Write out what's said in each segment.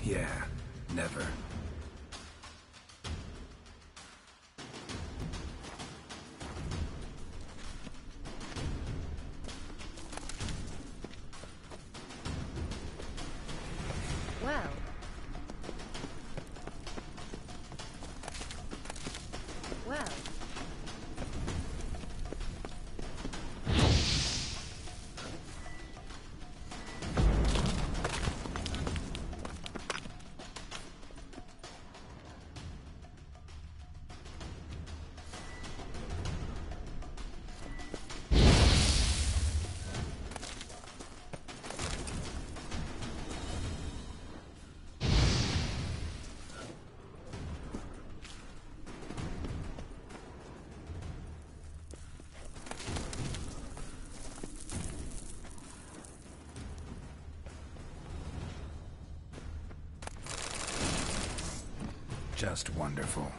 Yeah, never. Well. Well. Just wonderful.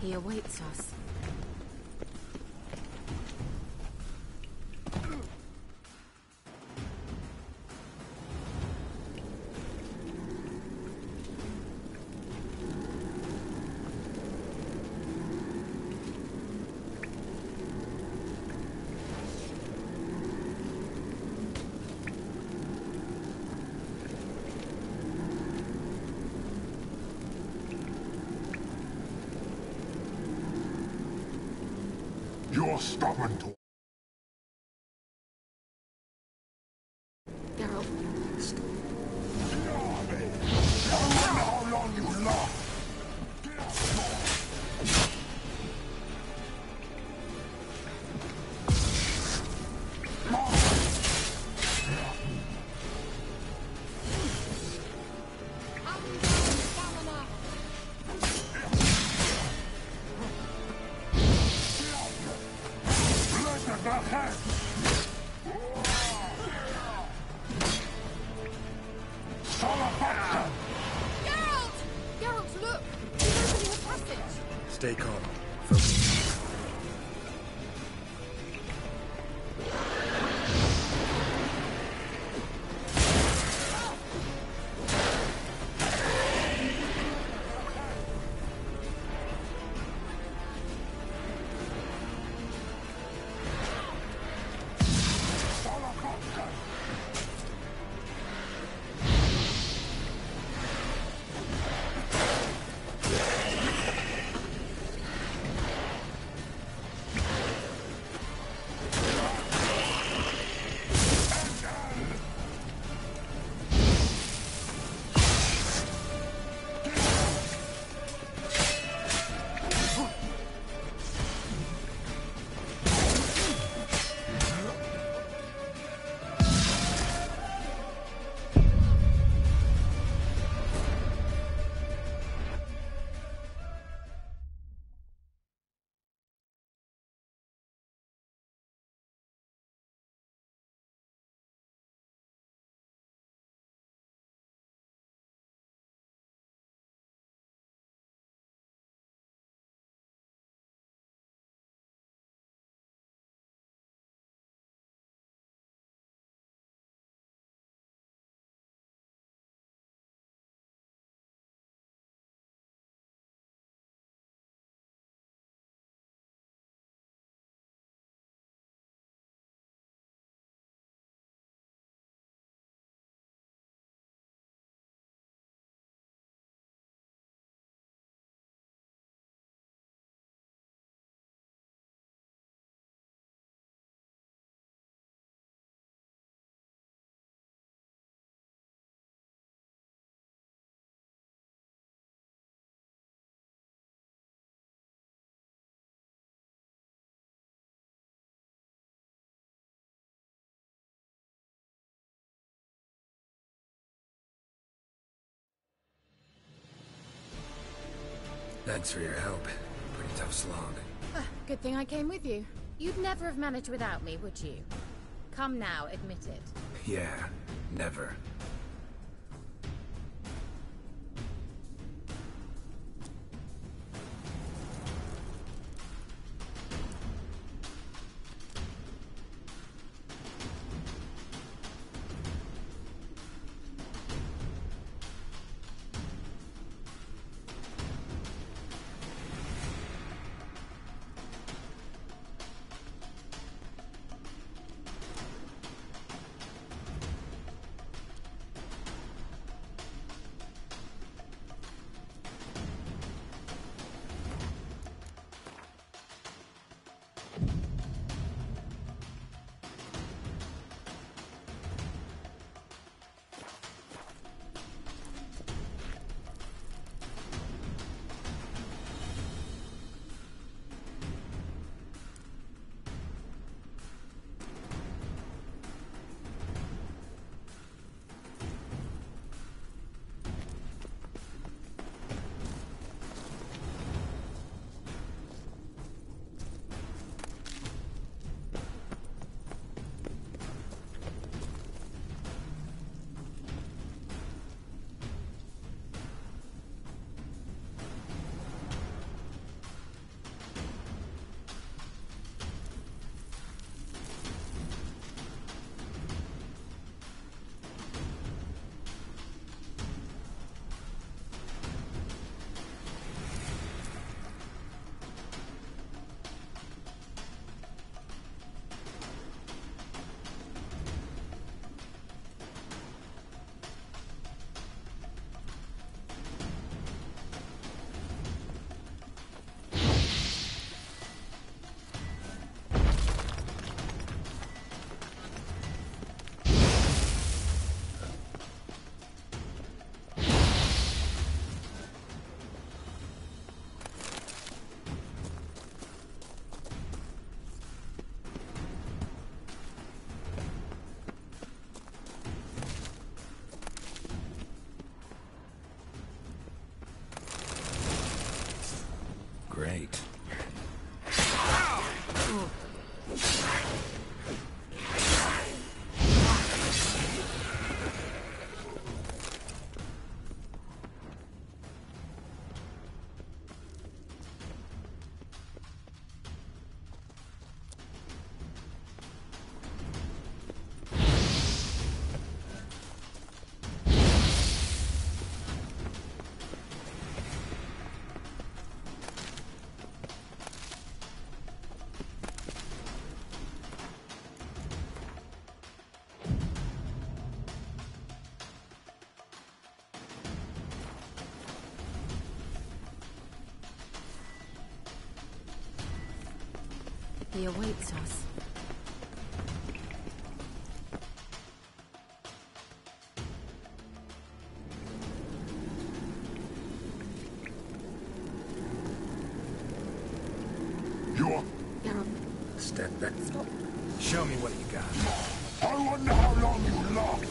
He awaits us. You're stubborn to... Geralt. I wonder how long you last. Geralt, look! He's opening a passage! Stay calm. Focus. Thanks for your help. Pretty tough slog. Good thing I came with you. You'd never have managed without me, would you? Come now, admit it. Yeah, never. Great. He awaits us. You're... Geralt, Step back. stop. Show me what you got. I wonder how long you last.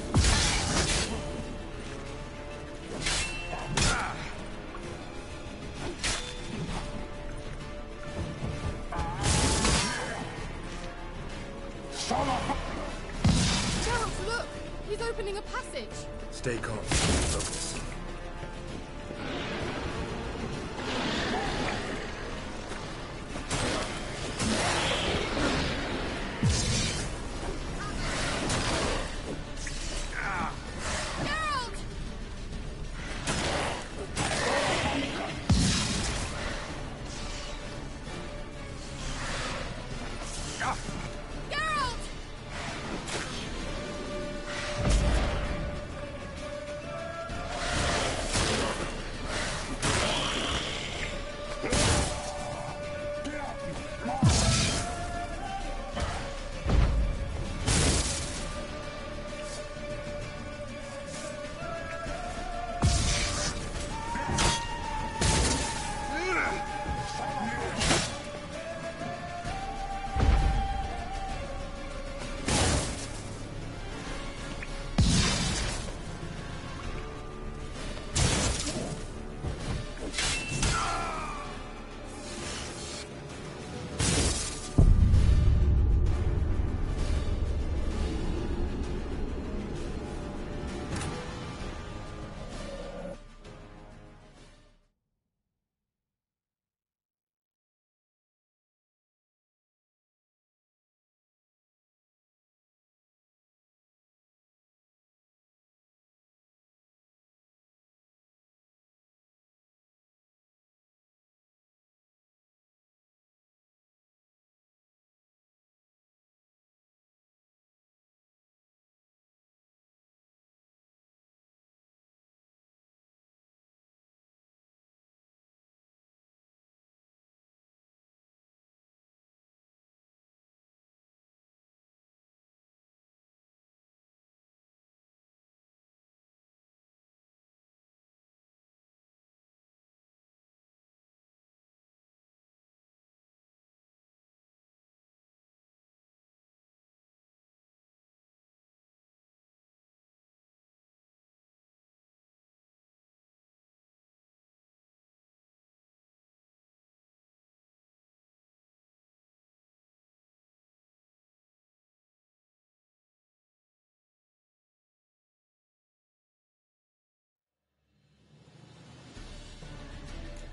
Son of a... Geralt, look! He's opening a passage! Stay calm. Focus. Geralt! Geralt!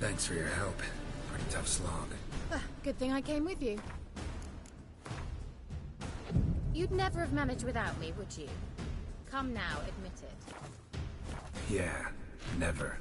Thanks for your help. Pretty tough slog. Good thing I came with you. You'd never have managed without me, would you? Come now, admit it. Yeah, never.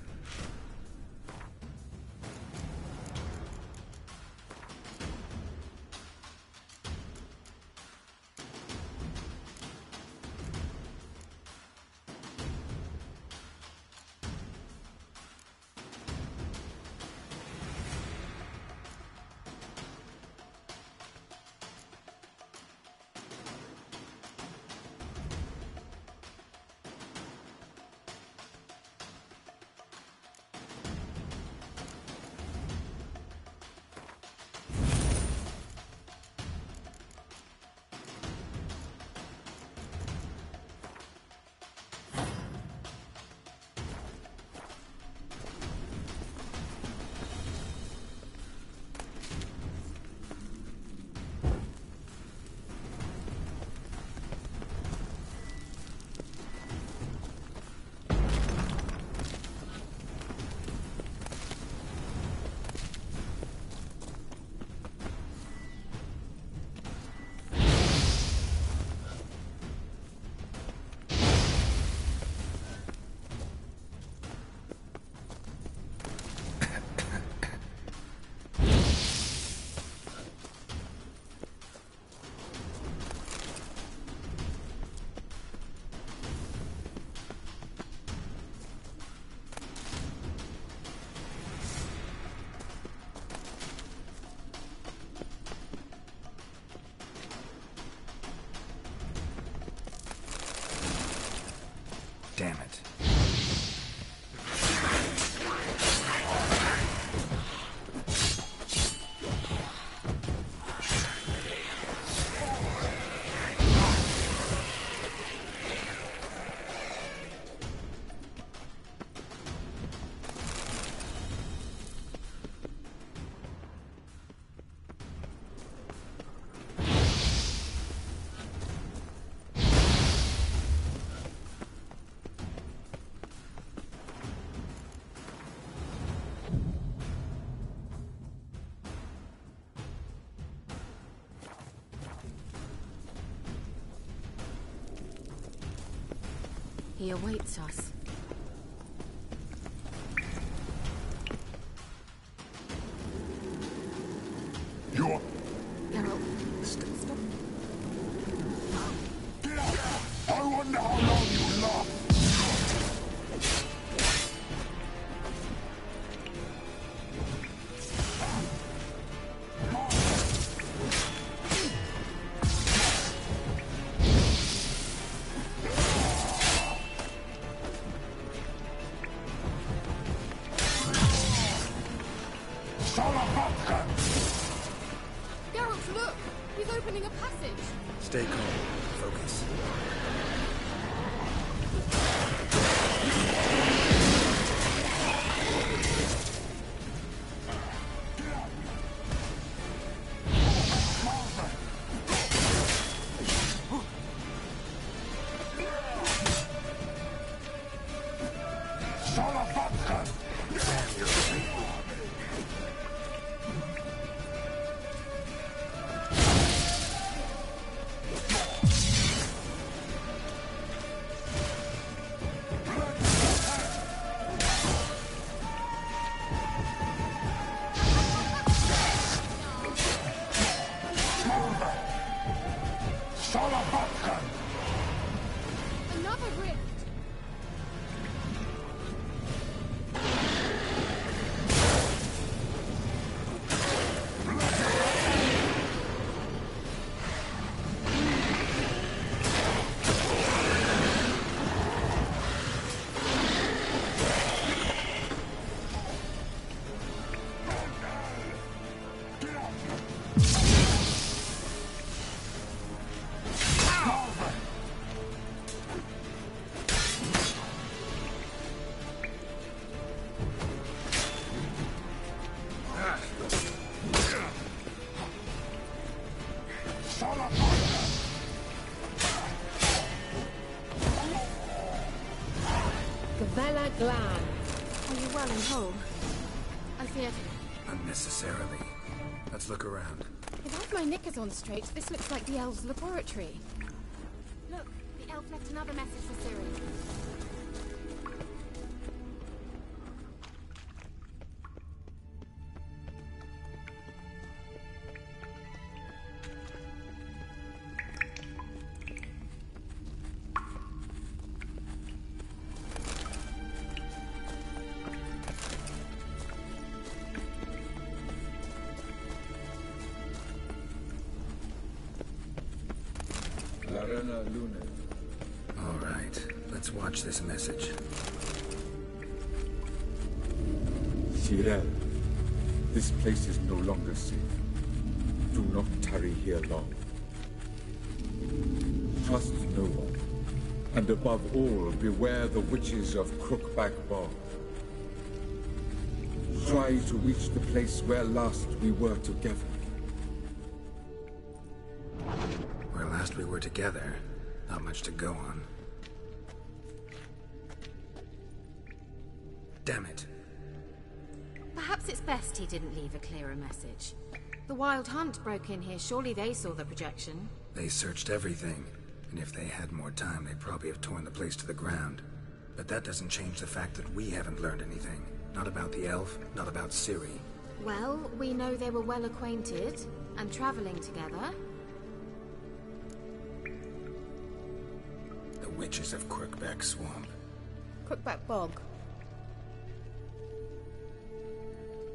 He awaits us. You're... Geralt, Stop. I wonder how long you last. Geralt, look! He's opening a passage! Stay calm. Focus. Another rift! Gavella Glan. Are you well and whole? I feared. Unnecessarily. Let's look around. If I've my knickers on straight, this looks like the elf's laboratory. Look, the elf left another message for Ciri. All right. Let's watch this message. Cyril, this place is no longer safe. Do not tarry here long. Trust no one. And above all, beware the witches of Crookback Bog. Try to reach the place where last we were together. Where last we were together, not much to go on. Damn it. Perhaps it's best he didn't leave a clearer message. The Wild Hunt broke in here. Surely they saw the projection. They searched everything, and if they had more time, they'd probably have torn the place to the ground. But that doesn't change the fact that we haven't learned anything. Not about the elf, not about Ciri. Well, we know they were well acquainted and traveling together. The witches of Crookback Swamp. Crookback Bog.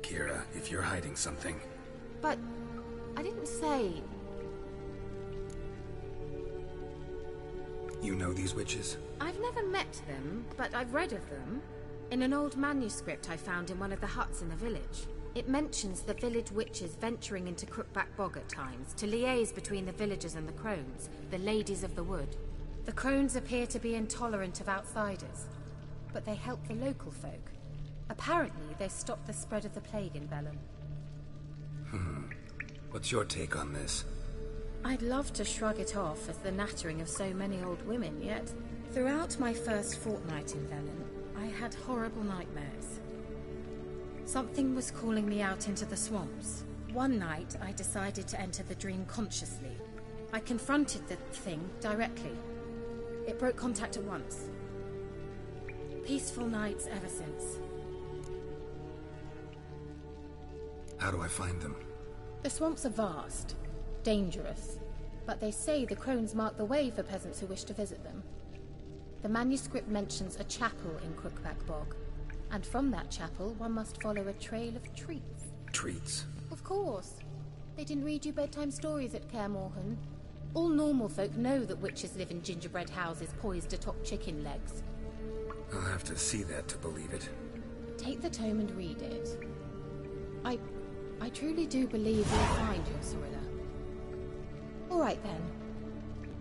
Kira, if you're hiding something... But I didn't say... You know these witches? I've never met them, but I've read of them. In an old manuscript I found in one of the huts in the village. It mentions the village witches venturing into Crookback Bog at times to liaise between the villagers and the crones, the ladies of the wood. The crones appear to be intolerant of outsiders, but they help the local folk. Apparently, they've stopped the spread of the plague in Velen. What's your take on this? I'd love to shrug it off as the nattering of so many old women, yet throughout my first fortnight in Velen, I had horrible nightmares. Something was calling me out into the swamps. One night, I decided to enter the dream consciously. I confronted the thing directly. It broke contact at once. Peaceful nights ever since. How do I find them? The swamps are vast, dangerous, but they say the crones mark the way for peasants who wish to visit them. The manuscript mentions a chapel in Crookback Bog, and from that chapel one must follow a trail of treats. Treats? Of course. They didn't read you bedtime stories at Kaer Morhen. All normal folk know that witches live in gingerbread houses poised atop chicken legs. I'll have to see that to believe it. Take the tome and read it. I truly do believe you'll find your Sorilla. All right then.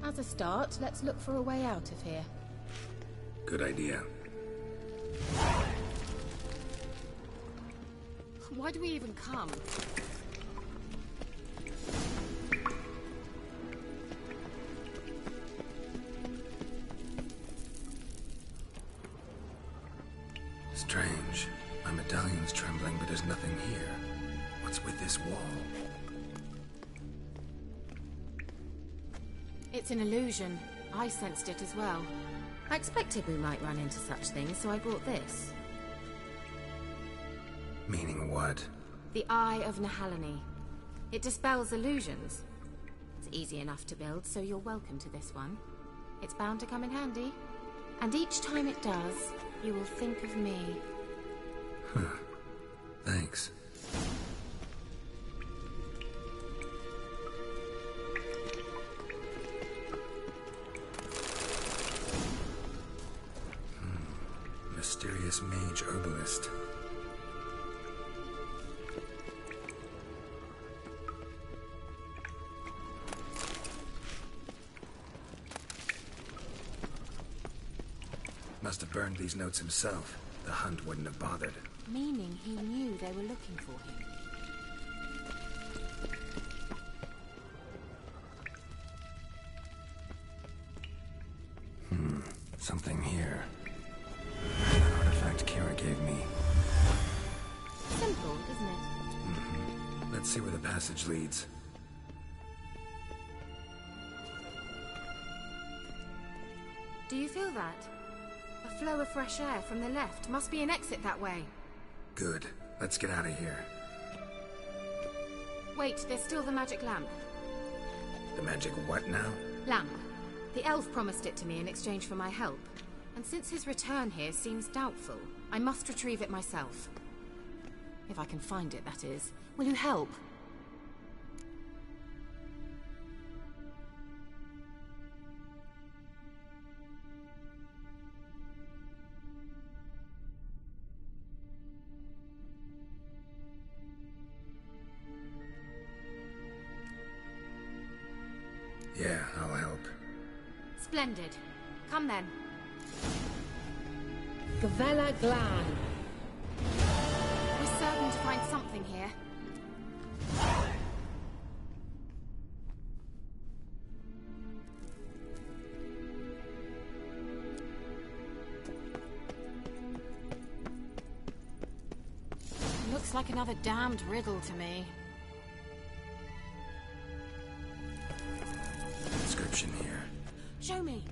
As a start, let's look for a way out of here. Good idea. Why do we even come? Strange. My medallion's trembling, but there's nothing here. What's with this wall? It's an illusion. I sensed it as well. I expected we might run into such things, so I brought this. Meaning what? The Eye of Nehaleni. It dispels illusions. It's easy enough to build, so you're welcome to this one. It's bound to come in handy. And each time it does, you will think of me. Huh. Thanks. Mysterious mage herbalist. Must have burned these notes himself. The hunt wouldn't have bothered. Meaning he knew they were looking for him. Something here. An artifact Kira gave me. Simple, isn't it? Let's see where the passage leads. Do you feel that? A flow of fresh air from the left. Must be an exit that way. Good. Let's get out of here. Wait, there's still the magic lamp. The magic what now? Lamp. The elf promised it to me in exchange for my help. And since his return here seems doubtful, I must retrieve it myself. If I can find it, that is. Will you help? Yeah, I'll help. Splendid. Come then. Gavella Glan. We're certain to find something here. Looks like another damned riddle to me. Inscription here. Show me.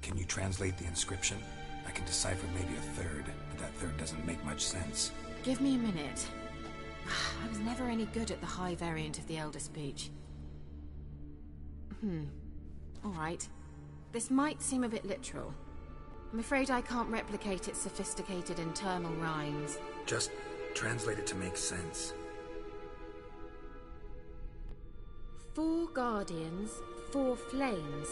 Can you translate the inscription? I can decipher maybe a third, but that third doesn't make much sense. Give me a minute. I was never any good at the high variant of the Elder Speech. Alright. This might seem a bit literal. I'm afraid I can't replicate its sophisticated internal rhymes. Just translate it to make sense. 4 guardians, 4 flames,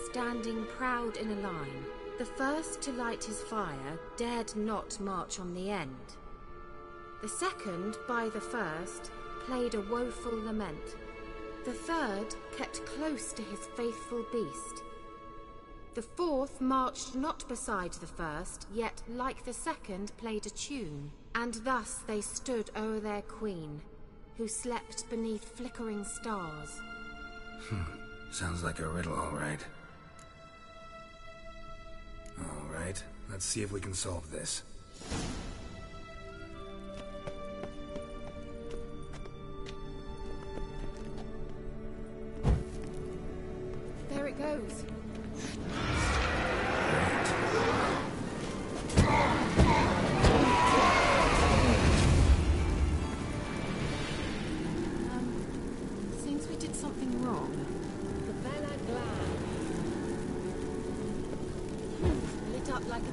standing proud in a line. The first to light his fire dared not march on the end. The second, by the first, played a woeful lament. The third kept close to his faithful beast. The fourth marched not beside the first, yet, like the second, played a tune. And thus they stood o'er their queen, who slept beneath flickering stars. Sounds like a riddle, all right. All right, let's see if we can solve this. There it goes. Great.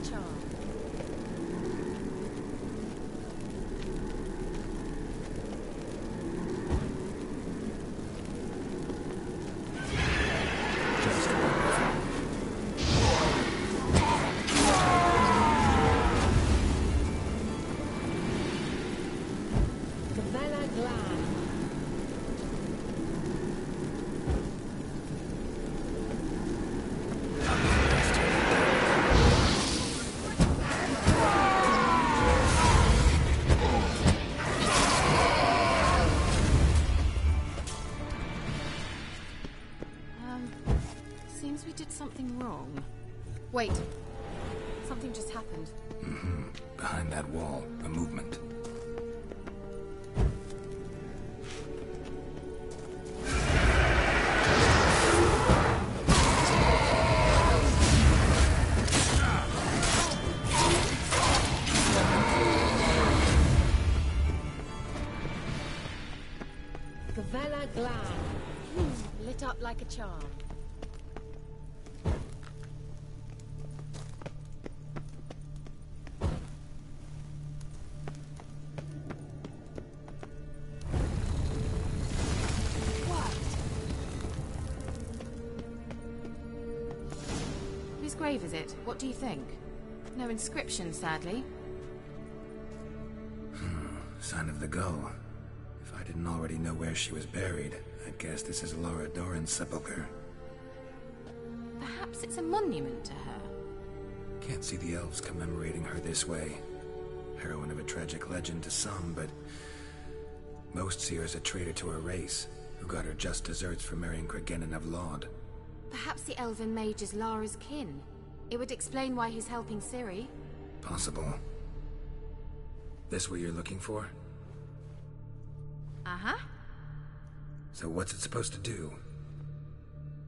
charm. Seems we did something wrong. Wait. Something just happened. Behind that wall, a movement. Gavella Glan. Lit up like a charm. Whose grave is it? What do you think? No inscription, sadly. Sign of the gull. If I didn't already know where she was buried, I'd guess this is Laura Doran's sepulcher. Perhaps it's a monument to her. Can't see the elves commemorating her this way. Heroine of a tragic legend to some, but most see her as a traitor to her race, who got her just deserts for marrying Cregennan of Laud. Perhaps the elven mage is Lara's kin. It would explain why he's helping Ciri. Possible. This what you're looking for? Uh-huh. So what's it supposed to do?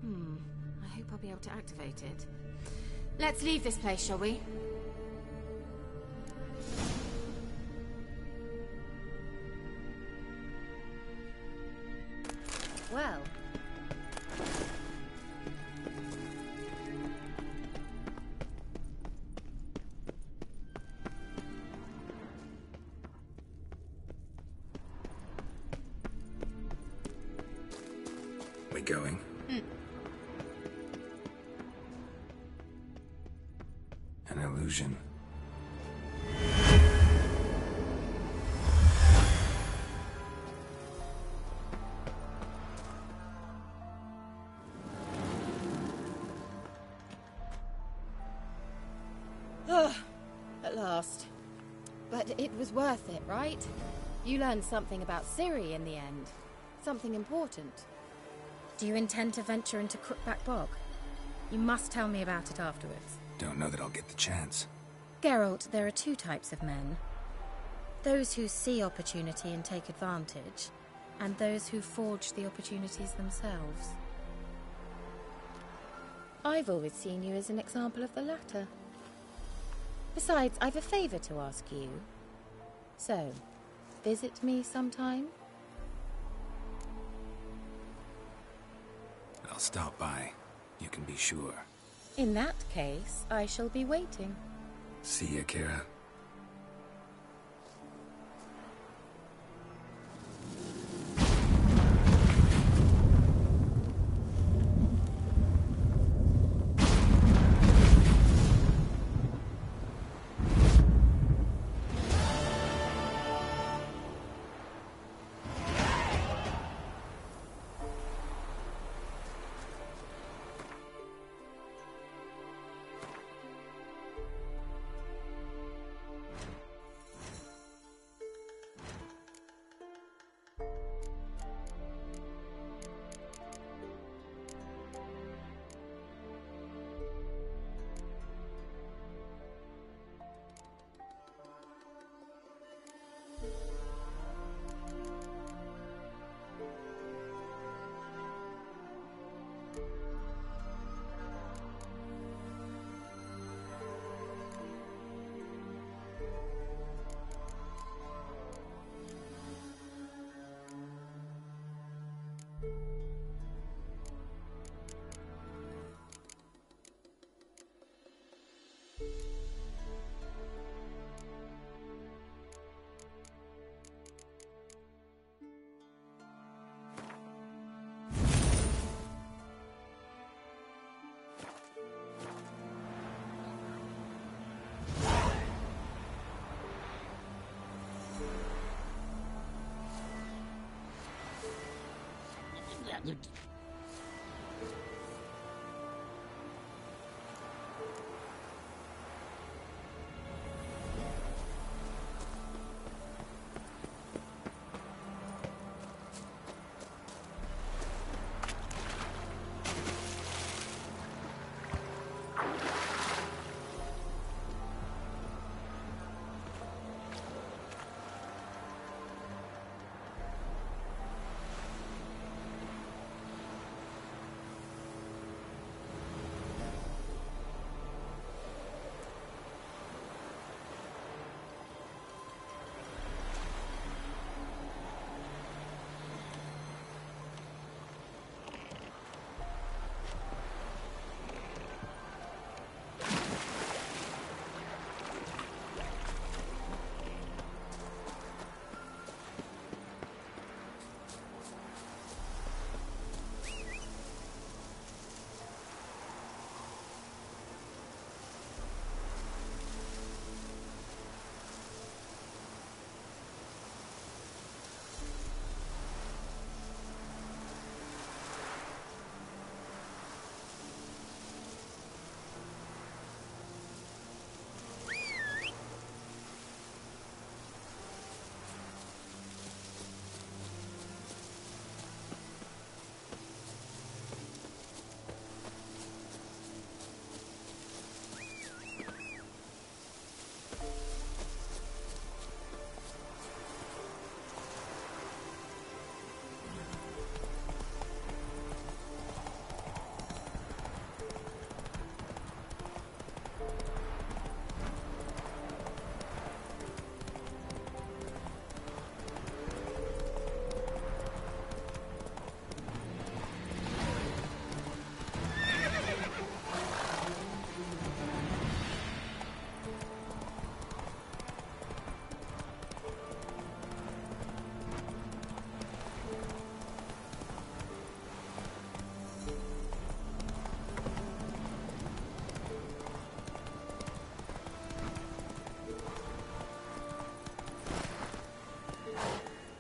I hope I'll be able to activate it. Let's leave this place, shall we? Well. We going? An illusion. At last. But it was worth it, right? You learned something about Ciri in the end. Something important. Do you intend to venture into Crookback Bog? You must tell me about it afterwards. Don't know that I'll get the chance. Geralt, there are two types of men. Those who see opportunity and take advantage, and those who forge the opportunities themselves. I've always seen you as an example of the latter. Besides, I've a favor to ask you. So, visit me sometime? I'll stop by. You can be sure. In that case, I shall be waiting. See ya, Kira.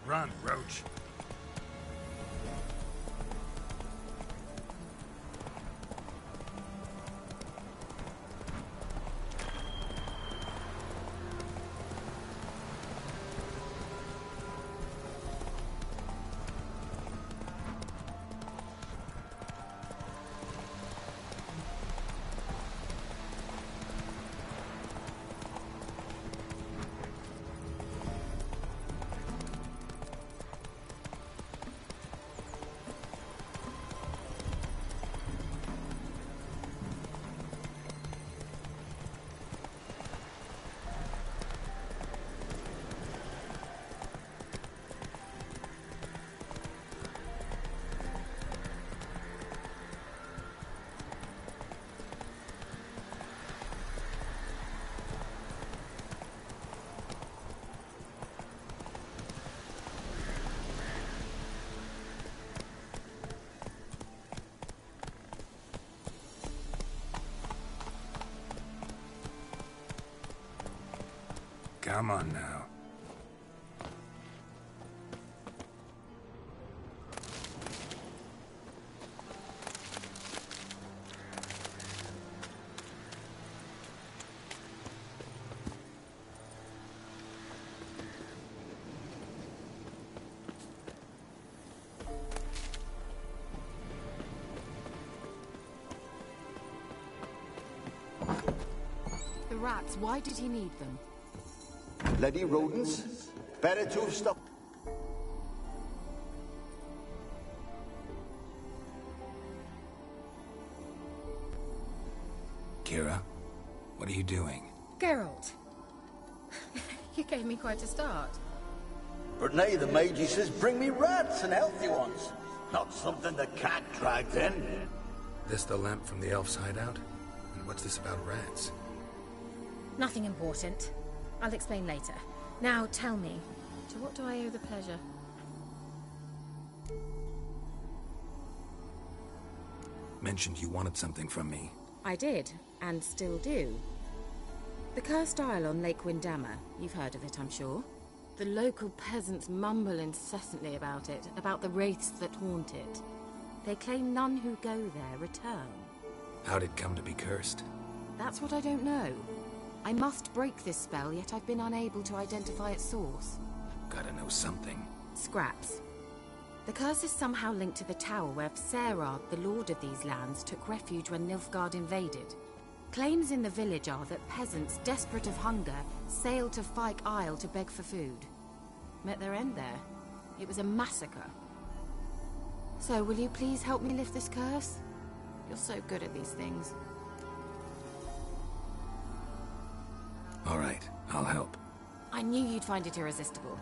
Run, Roach. Come on now. The rats, why did he need them? Bloody rodents. Better to stop. Kira, what are you doing? Geralt. You gave me quite a start. But now the Magi says bring me rats and healthy ones. Not something the cat dragged in. This the lamp from the elf's hideout? And what's this about rats? Nothing important. I'll explain later. Now tell me, to what do I owe the pleasure? Mentioned you wanted something from me. I did, and still do. The Cursed Isle on Lake Windammer. You've heard of it, I'm sure. The local peasants mumble incessantly about it, about the wraiths that haunt it. They claim none who go there return. How'd it come to be cursed? That's what I don't know. I must break this spell, yet I've been unable to identify its source. Gotta know something. Scraps. The curse is somehow linked to the tower where Serad, the lord of these lands, took refuge when Nilfgaard invaded. Claims in the village are that peasants, desperate of hunger, sailed to Fyke Isle to beg for food. Met their end there. It was a massacre. So, will you please help me lift this curse? You're so good at these things. All right, I'll help. I knew you'd find it irresistible.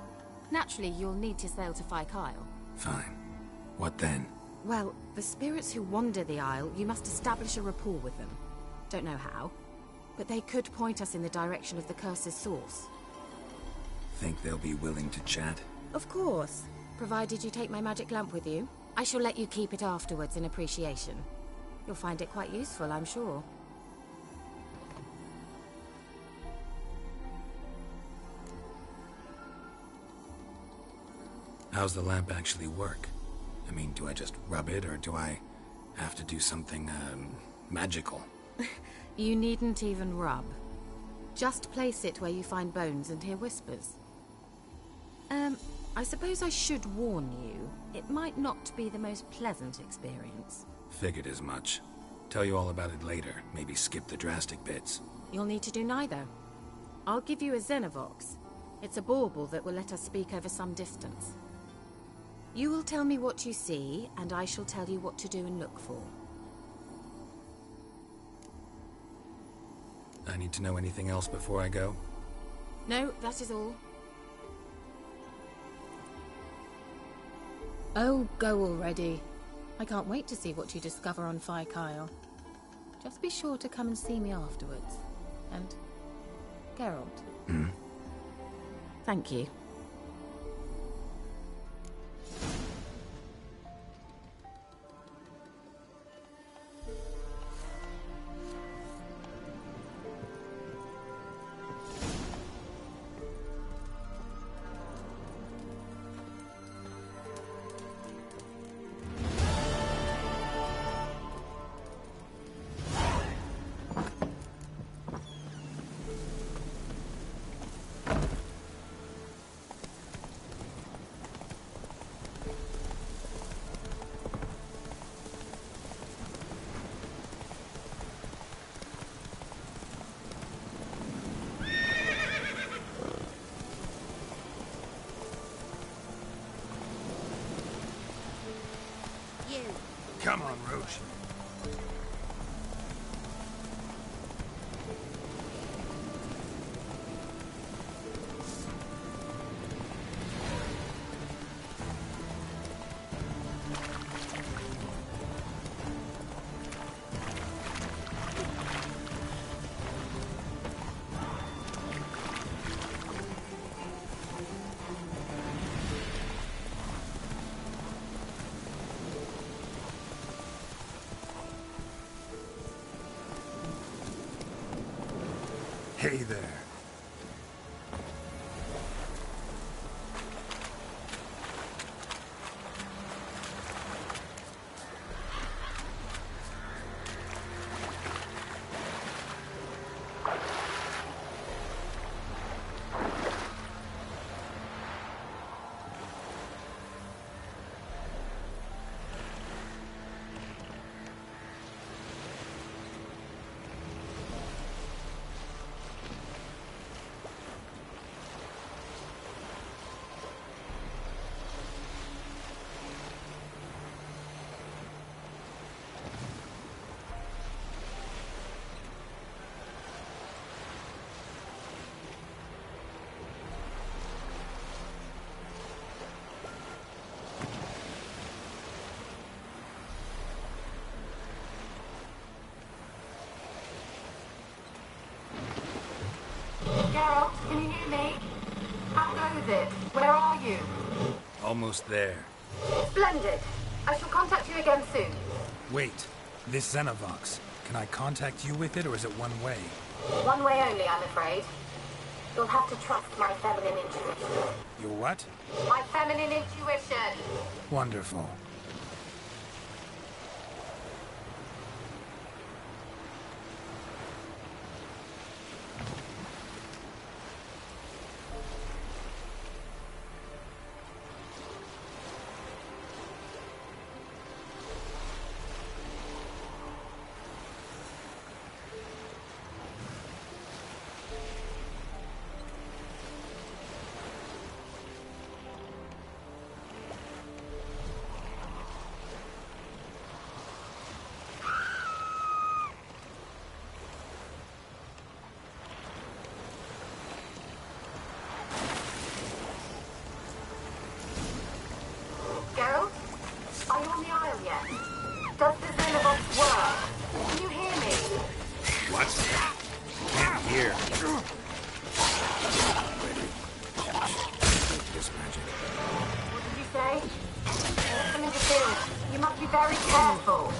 Naturally, you'll need to sail to Fyke Isle. Fine. What then? Well, the spirits who wander the Isle, you must establish a rapport with them. Don't know how, but they could point us in the direction of the curse's source. Think they'll be willing to chat? Of course. Provided you take my magic lamp with you. I shall let you keep it afterwards in appreciation. You'll find it quite useful, I'm sure. How's the lamp actually work? I mean, do I just rub it, or do I have to do something, magical? You needn't even rub. Just place it where you find bones and hear whispers. I suppose I should warn you, it might not be the most pleasant experience. Figured as much. Tell you all about it later, maybe skip the drastic bits. You'll need to do neither. I'll give you a Xenovox. It's a bauble that will let us speak over some distance. You will tell me what you see, and I shall tell you what to do and look for. I need to know anything else before I go? No, that is all. Oh, go already. I can't wait to see what you discover on Fyke Isle. Just be sure to come and see me afterwards. And Geralt. Thank you. Come on, Roach. Hey there. Geralt, can you hear me? How goes it? Where are you? Almost there. Splendid. I shall contact you again soon. Wait, this Xenovox. Can I contact you with it, or is it one way? One way only, I'm afraid. You'll have to trust my feminine intuition. Your what? My feminine intuition! Wonderful. What? Can't hear. This magic. What did you say? Some interference. You must be very careful.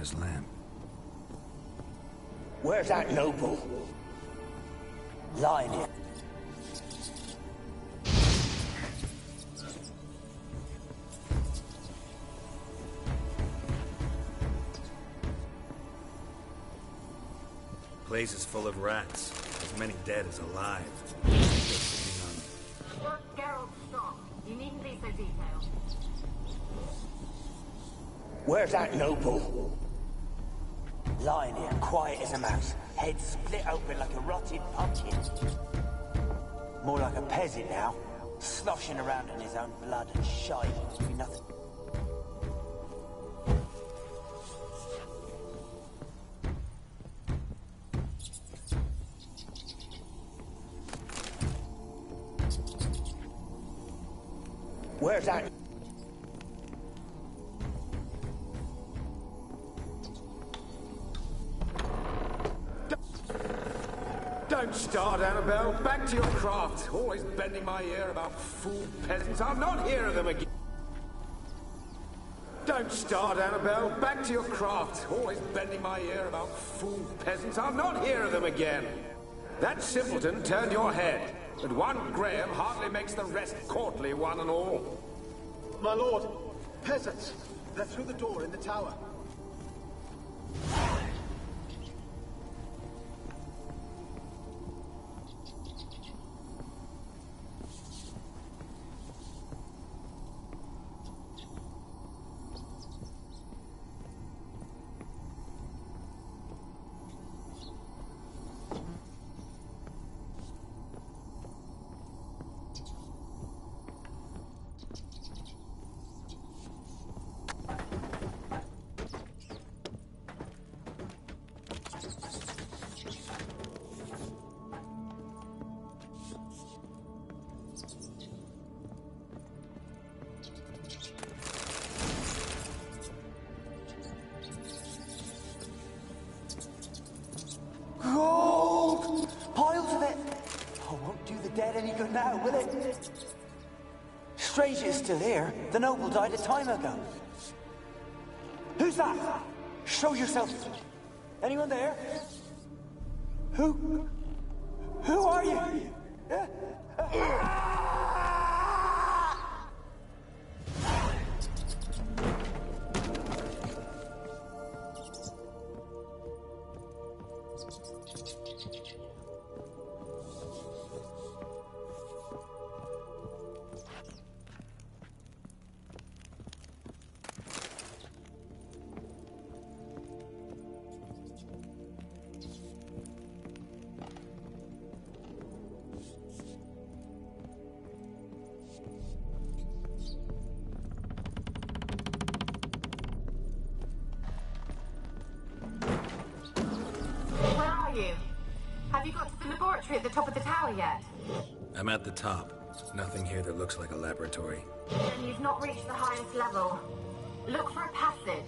Sarah's lamp. Where's that noble? Lying here. Place is full of rats. As many dead as alive. Geralt, stop. You needn't be so detailed. Where's that noble? Lying here, quiet as a mouse. Head split open like a rotted pumpkin. More like a peasant now. Sloshing around in his own blood and shite. Be nothing. Where's that? Don't start, Annabelle. Back to your craft. Always bending my ear about fool peasants. I'll not hear of them again. Don't start, Annabelle. Back to your craft. Always bending my ear about fool peasants. I'll not hear of them again. That simpleton turned your head. But one Graham hardly makes the rest courtly, one and all. My lord, peasants. They're through the door in the tower. Gold! Piles of it! Oh, won't do the dead any good now, will it? Strange it's still here. The noble died a time ago. Who's that? Show yourself. Anyone there? Who? Who are you? Have you got to the laboratory at the top of the tower yet? I'm at the top. Nothing here that looks like a laboratory. Then you've not reached the highest level. Look for a passage.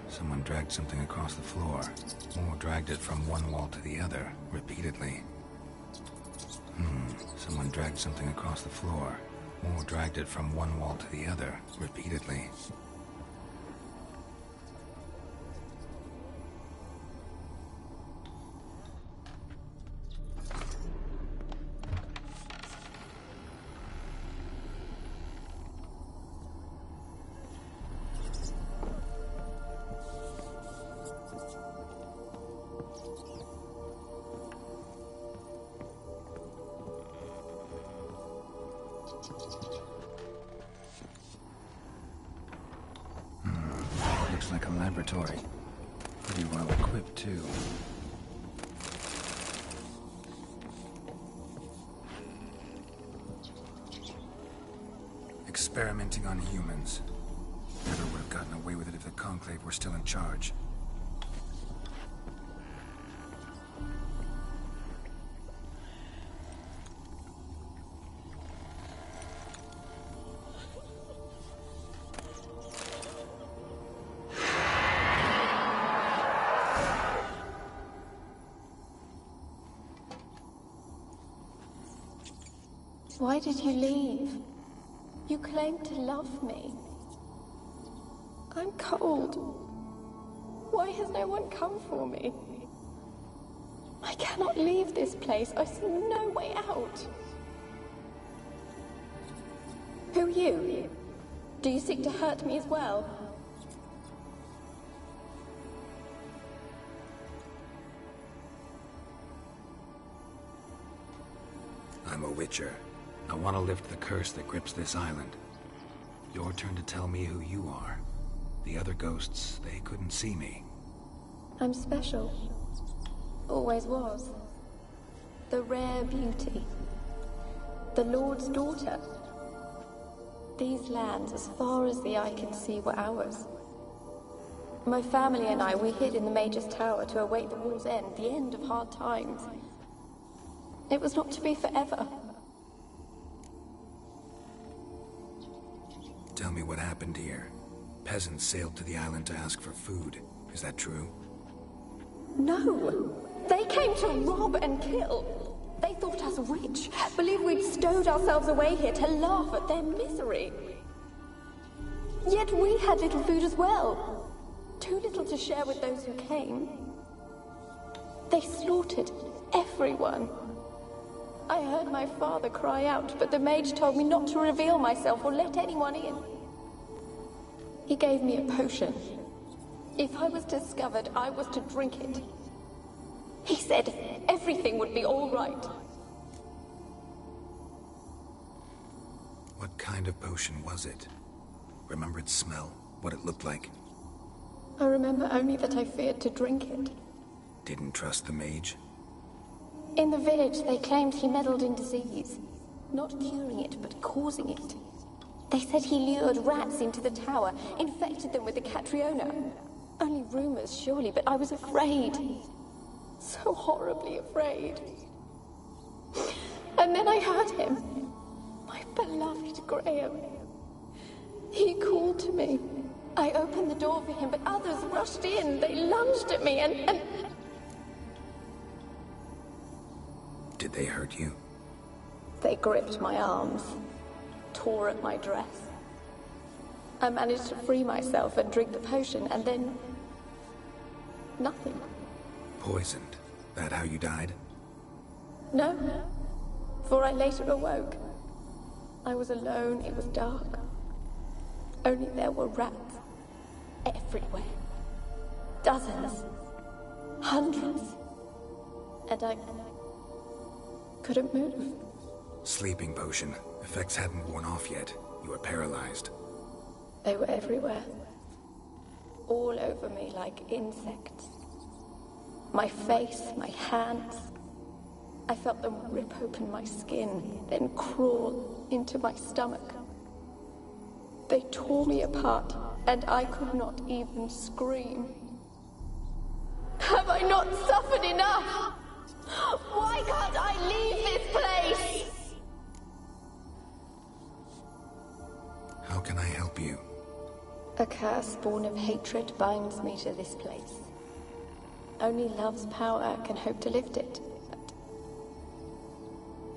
Someone dragged something across the floor. Or dragged it from one wall to the other, repeatedly. Someone dragged something across the floor. Or dragged it from one wall to the other, repeatedly. like a laboratory. Pretty well equipped, too. Experimenting on humans. Never would have gotten away with it if the Conclave were still in charge. Why did you leave? You claimed to love me. I'm cold. Why has no one come for me? I cannot leave this place. I see no way out. Who are you? Do you seek to hurt me as well? I'm a Witcher. I want to lift the curse that grips this island. Your turn to tell me who you are. The other ghosts, they couldn't see me. I'm special. Always was. The rare beauty. The Lord's daughter. These lands, as far as the eye can see, were ours. My family and I, we hid in the Mage's Tower to await the war's end, the end of hard times. It was not to be forever. Tell me what happened here. Peasants sailed to the island to ask for food. Is that true? No! They came to rob and kill. They thought us rich, believed we'd stowed ourselves away here to laugh at their misery. Yet we had little food as well. Too little to share with those who came. They slaughtered everyone. I heard my father cry out, but the mage told me not to reveal myself or let anyone in. He gave me a potion. If I was discovered, I was to drink it. He said everything would be all right. What kind of potion was it? Remember its smell? What it looked like? I remember only that I feared to drink it. Didn't trust the mage? In the village, they claimed he meddled in disease. Not curing it, but causing it. They said he lured rats into the tower, infected them with the Catriona. Only rumors, surely, but I was afraid. So horribly afraid. And then I heard him. My beloved Graham. He called to me. I opened the door for him, but others rushed in. They lunged at me and... Did they hurt you? They gripped my arms, tore at my dress. I managed to free myself and drink the potion, and then... nothing. Poisoned? That how you died? No, for I later awoke. I was alone, it was dark. Only there were rats. Everywhere. Dozens. Hundreds. And I couldn't move. Sleeping potion. Effects hadn't worn off yet. You were paralyzed. They were everywhere. All over me like insects. My face, my hands. I felt them rip open my skin, then crawl into my stomach. They tore me apart, and I could not even scream. Have I not suffered enough? Why can't I leave this place? How can I help you? A curse born of hatred binds me to this place. Only love's power can hope to lift it. But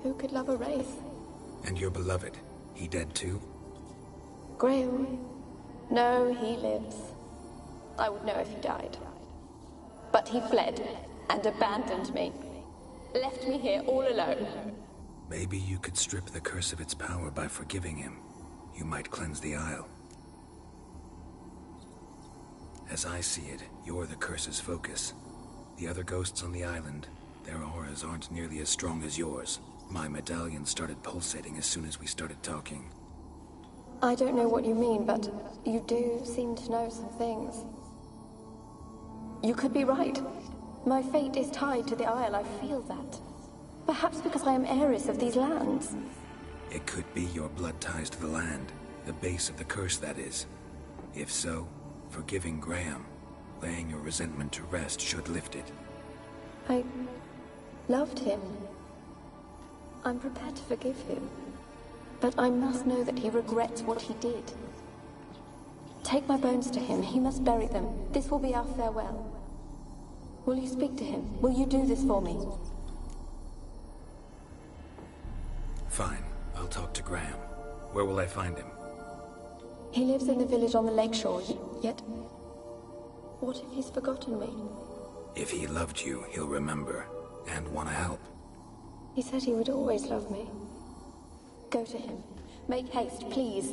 who could love a wraith? And your beloved, he dead too? Graham? No, he lives. I would know if he died. But he fled and abandoned me. Left me here all alone. Maybe you could strip the curse of its power by forgiving him. You might cleanse the Isle. As I see it, you're the curse's focus. The other ghosts on the island, their auras aren't nearly as strong as yours. My medallion started pulsating as soon as we started talking. I don't know what you mean, but you do seem to know some things. You could be right. My fate is tied to the Isle, I feel that. Perhaps because I am heiress of these lands. It could be your blood ties to the land. The base of the curse, that is. If so, forgiving Graham, laying your resentment to rest, should lift it. I loved him. I'm prepared to forgive him. But I must know that he regrets what he did. Take my bones to him. He must bury them. This will be our farewell. Will you speak to him? Will you do this for me? Fine. I'll talk to Graham. Where will I find him? He lives in the village on the lakeshore, yet... What if he's forgotten me? If he loved you, he'll remember, and want to help. He said he would always love me. Go to him. Make haste, please.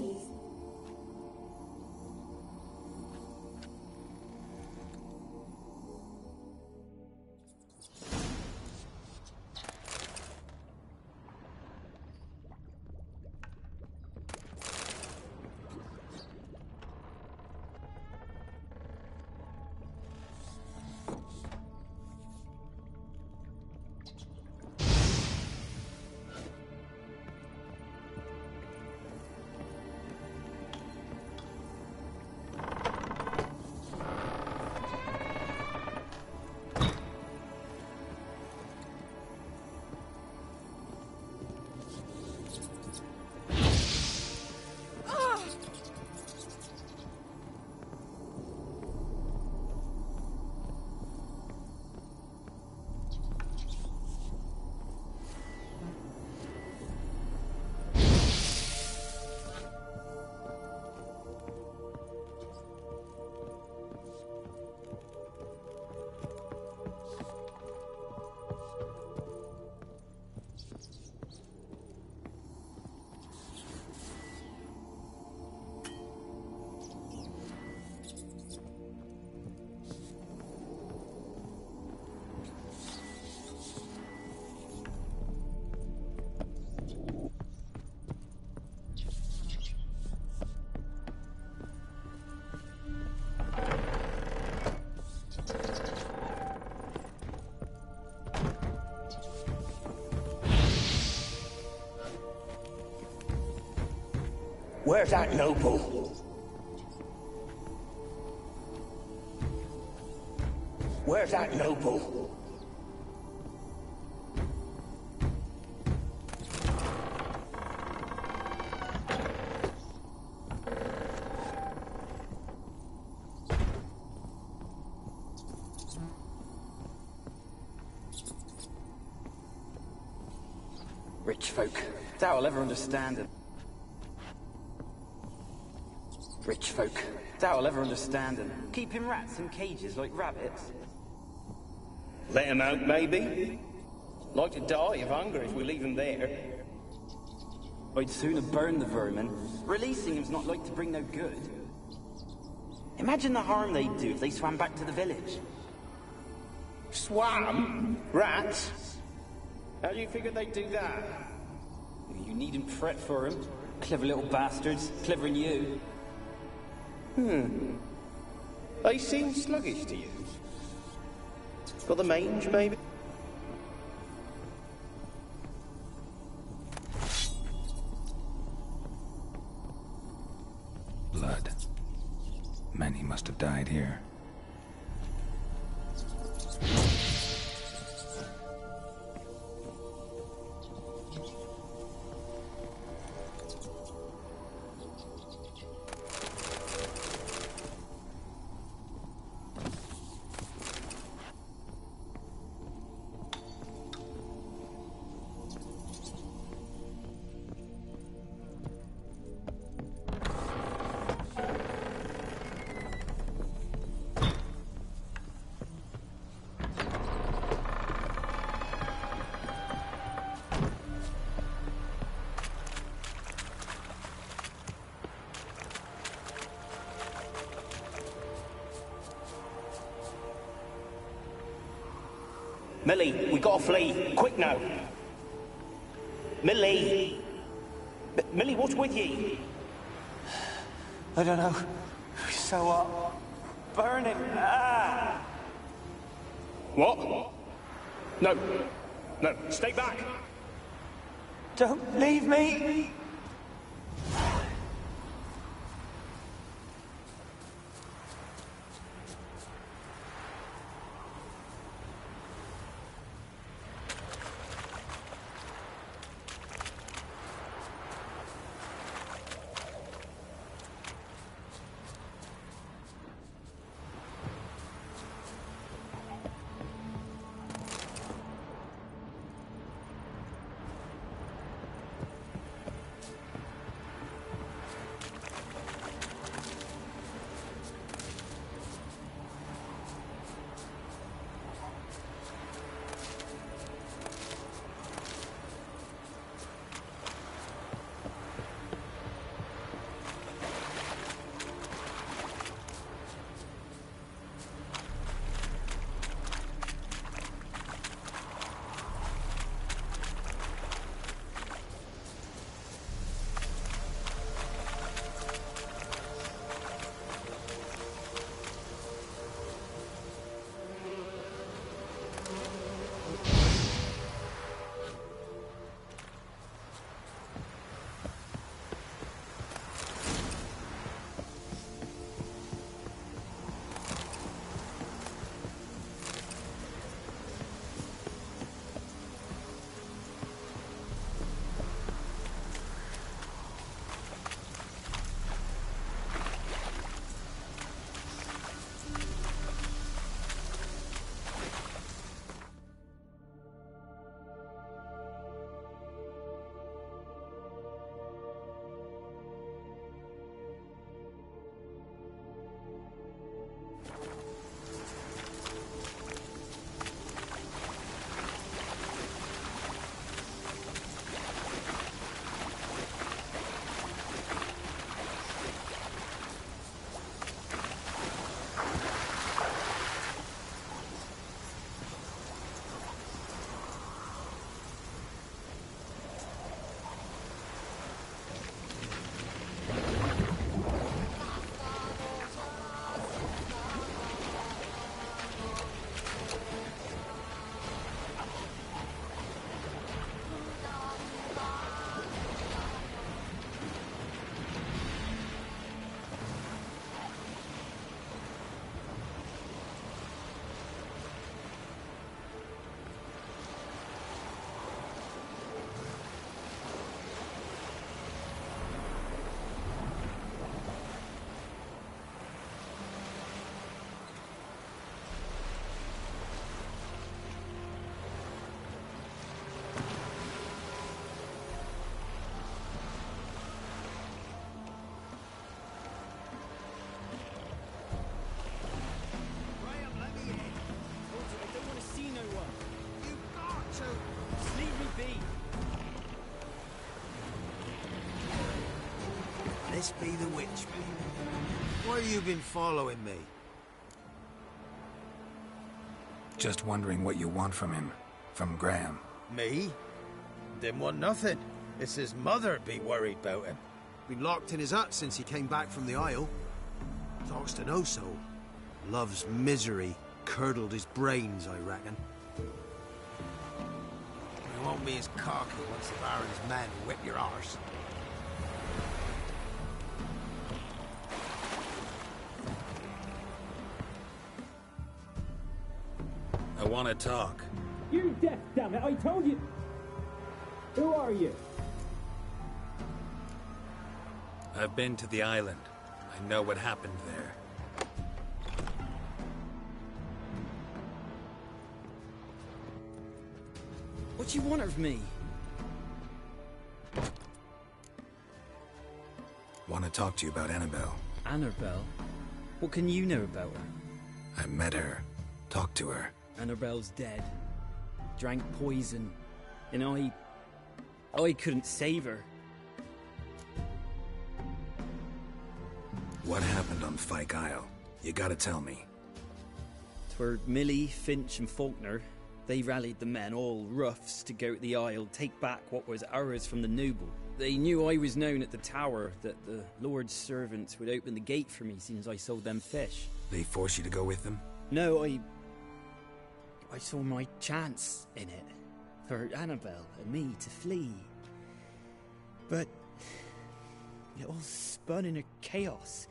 Where's that noble? Where's that noble? Rich folk. Doubt I'll ever understand it. Rich folk. Doubt I'll ever understand them. Keeping rats in cages like rabbits. Let them out, maybe? Like to die of hunger if we leave them there. I'd sooner burn the vermin. Releasing them's not like to bring no good. Imagine the harm they'd do if they swam back to the village. Swam? Rats? How do you figure they'd do that? You needn't fret for them. Clever little bastards. Clever than you. They seem sluggish to you. Got the mange, maybe? Blood. Many must have died here. Millie, we gotta flee. Quick now. Millie! Millie, what's with ye? I don't know. So what? Burn him! Ah! What? No. No, stay back. Don't leave me! This be the witch, why you been following me? Just wondering what you want from him. From Graham. Me? Didn't want nothing. It's his mother be worried about him. Been locked in his hut since he came back from the Isle. Talks to no soul. Love's misery curdled his brains, I reckon. You won't be as cocky once the Baron's men whip your arse. I want to talk. You deaf, damn it! I told you. Who are you? I've been to the island. I know what happened there. What do you want of me? Want to talk to you about Annabelle. Annabelle? What can you know about her? I met her. Talked to her. Annabelle's dead. Drank poison. And I couldn't save her. What happened on Fyke Isle? You gotta tell me. 'Twere Millie, Finch and Faulkner. They rallied the men, all roughs, to go to the Isle, take back what was ours from the noble. They knew I was known at the tower, that the Lord's servants would open the gate for me since I sold them fish. They force you to go with them? No, I I saw my chance in it, for Annabelle and me to flee. But it all spun into chaos.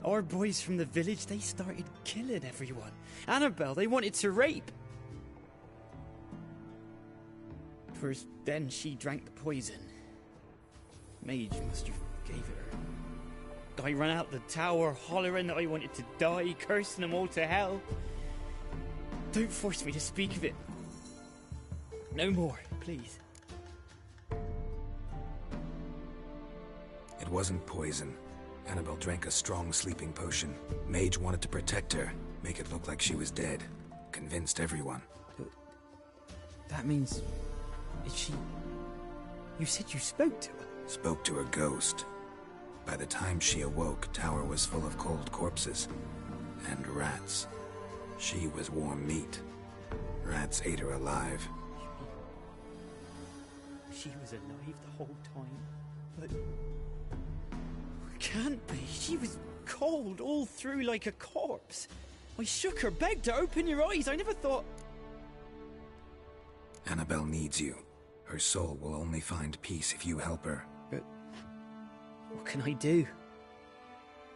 Our boys from the village, they started killing everyone. Annabelle, they wanted to rape. First, then she drank the poison. Mage must have gave it her. I ran out the tower, hollering that I wanted to die, cursing them all to hell. Don't force me to speak of it. No more, please. It wasn't poison. Annabelle drank a strong sleeping potion. Mage wanted to protect her, make it look like she was dead. Convinced everyone. But that means... is she... You said you spoke to her? Spoke to her ghost. By the time she awoke, Tower was full of cold corpses. And rats. She was warm meat. Rats ate her alive. She was alive the whole time? But... can't be. She was cold all through like a corpse. I shook her, begged her, open your eyes. I never thought... Annabelle needs you. Her soul will only find peace if you help her. But... what can I do?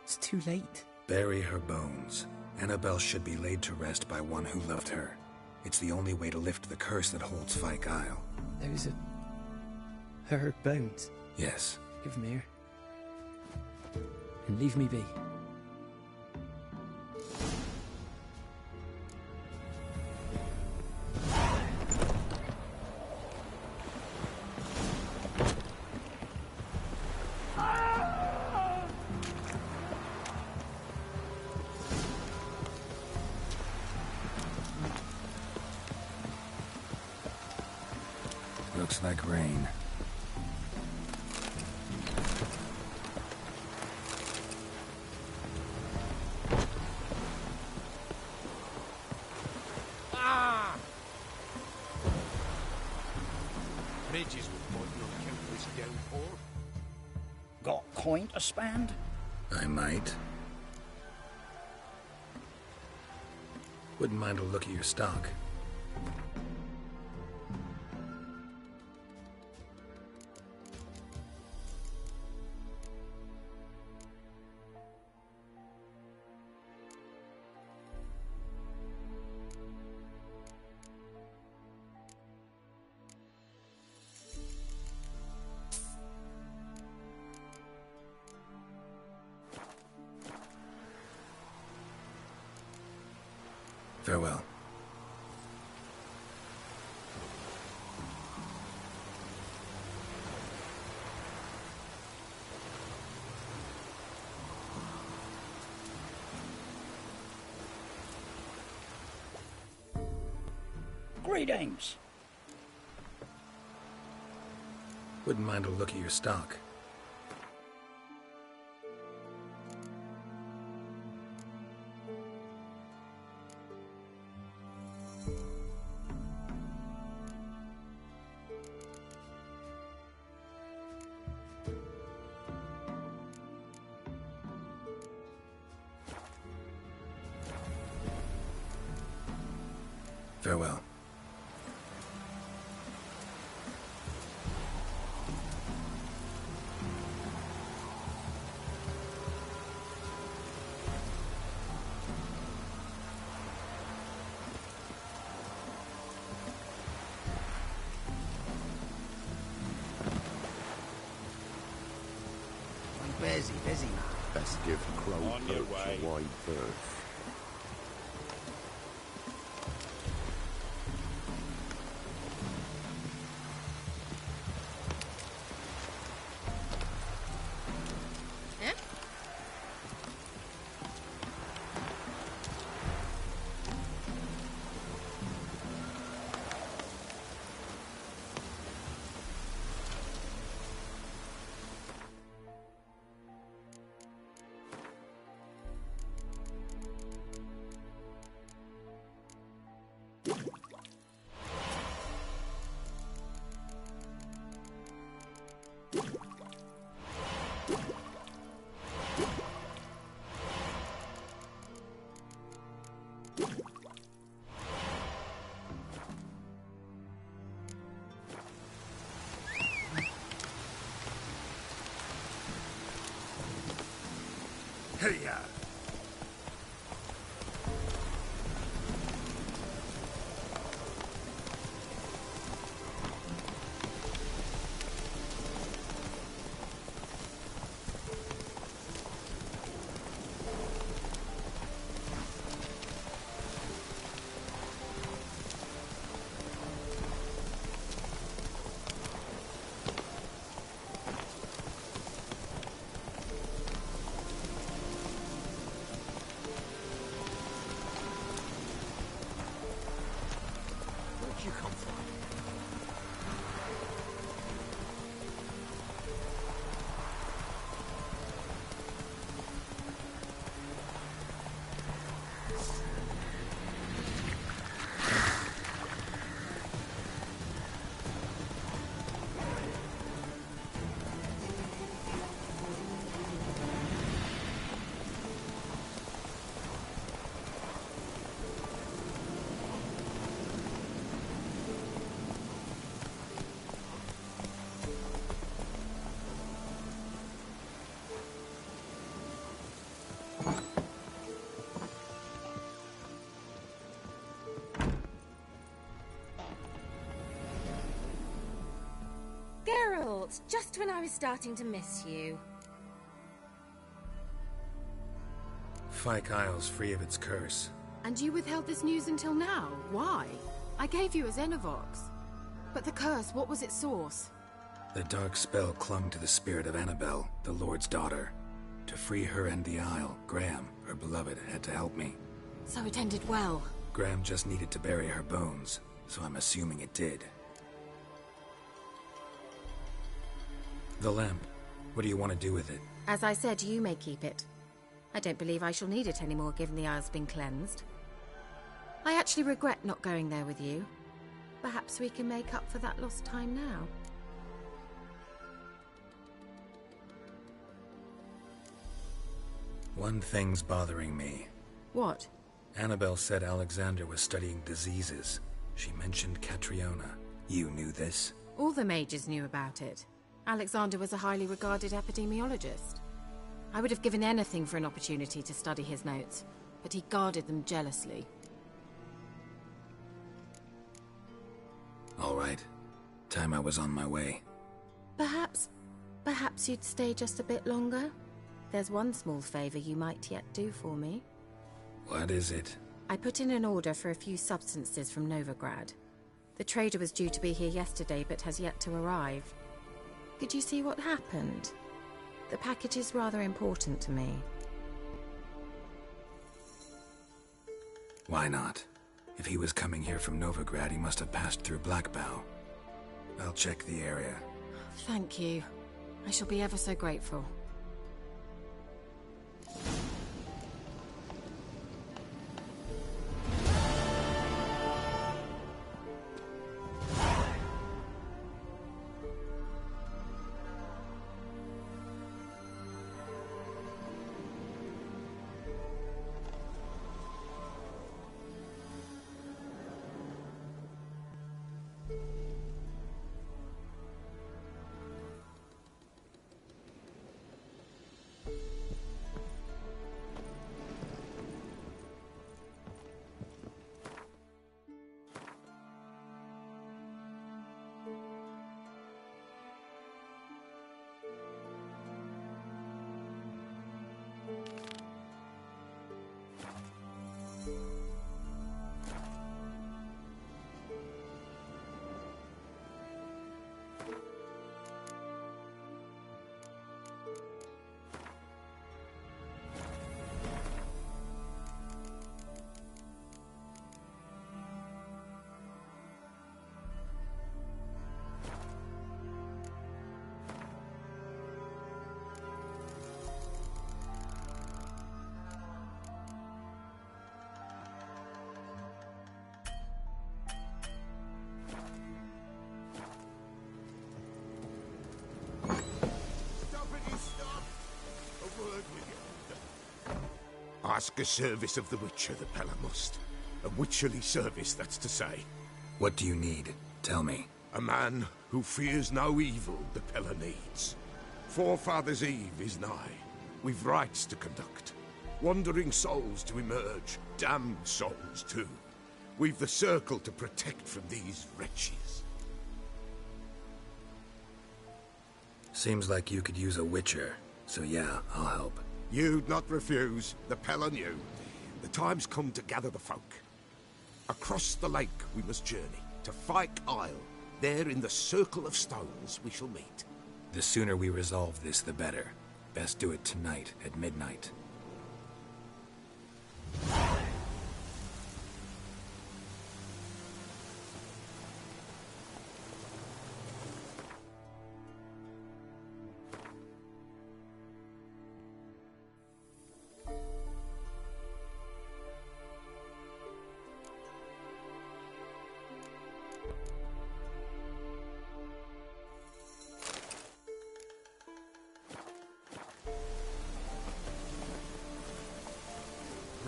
It's too late. Bury her bones. Annabelle should be laid to rest by one who loved her. It's the only way to lift the curse that holds Fyke Isle. Those are... her bones? Yes. Give them here. And leave me be. Looks like rain. Midges would want you to count this downpour. Got coin to spend? I might. Wouldn't mind a look at your stock. Farewell. Greetings. Wouldn't mind a look at your stock. Farewell. Busy man. Best give Crow On your Perch way. a wide berth. Hey-ya! Where'd you come from? Geralt, just when I was starting to miss you. Fyke Isle's free of its curse. And you withheld this news until now? Why? I gave you a Xenovox. But the curse, what was its source? The dark spell clung to the spirit of Annabelle, the Lord's daughter. To free her and the Isle, Graham, her beloved, had to help me. So it ended well. Graham just needed to bury her bones, so I'm assuming it did. The lamp. What do you want to do with it? As I said, you may keep it. I don't believe I shall need it anymore, given the Isle's been cleansed. I actually regret not going there with you. Perhaps we can make up for that lost time now. One thing's bothering me. What? Annabelle said Alexander was studying diseases. She mentioned Catriona. You knew this? All the mages knew about it. Alexander was a highly regarded epidemiologist. I would have given anything for an opportunity to study his notes, but he guarded them jealously. All right. Time I was on my way. Perhaps you'd stay just a bit longer? There's one small favor you might yet do for me. What is it? I put in an order for a few substances from Novigrad. The trader was due to be here yesterday, but has yet to arrive. Could you see what happened? The package is rather important to me. Why not? If he was coming here from Novigrad, he must have passed through Blackbough. I'll check the area. Thank you. I shall be ever so grateful. Ask a service of the Witcher, the Pella must. A witcherly service, that's to say. What do you need? Tell me. A man who fears no evil the Pella needs. Forefathers' Eve is nigh. We've rites to conduct. Wandering souls to emerge. Damned souls, too. We've the circle to protect from these wretches. Seems like you could use a witcher, so yeah, I'll help. You'd not refuse. The Pell on you. The time's come to gather the folk. Across the lake we must journey, to Fyke Isle. There in the Circle of Stones we shall meet. The sooner we resolve this, the better. Best do it tonight, at midnight.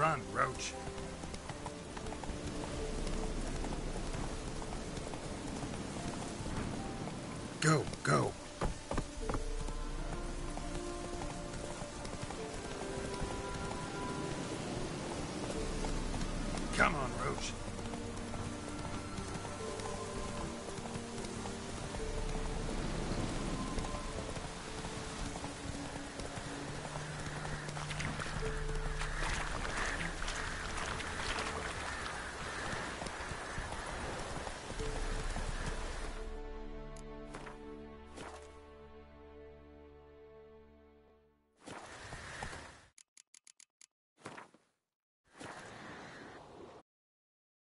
Run, Roach. Go, go. Come on, Roach.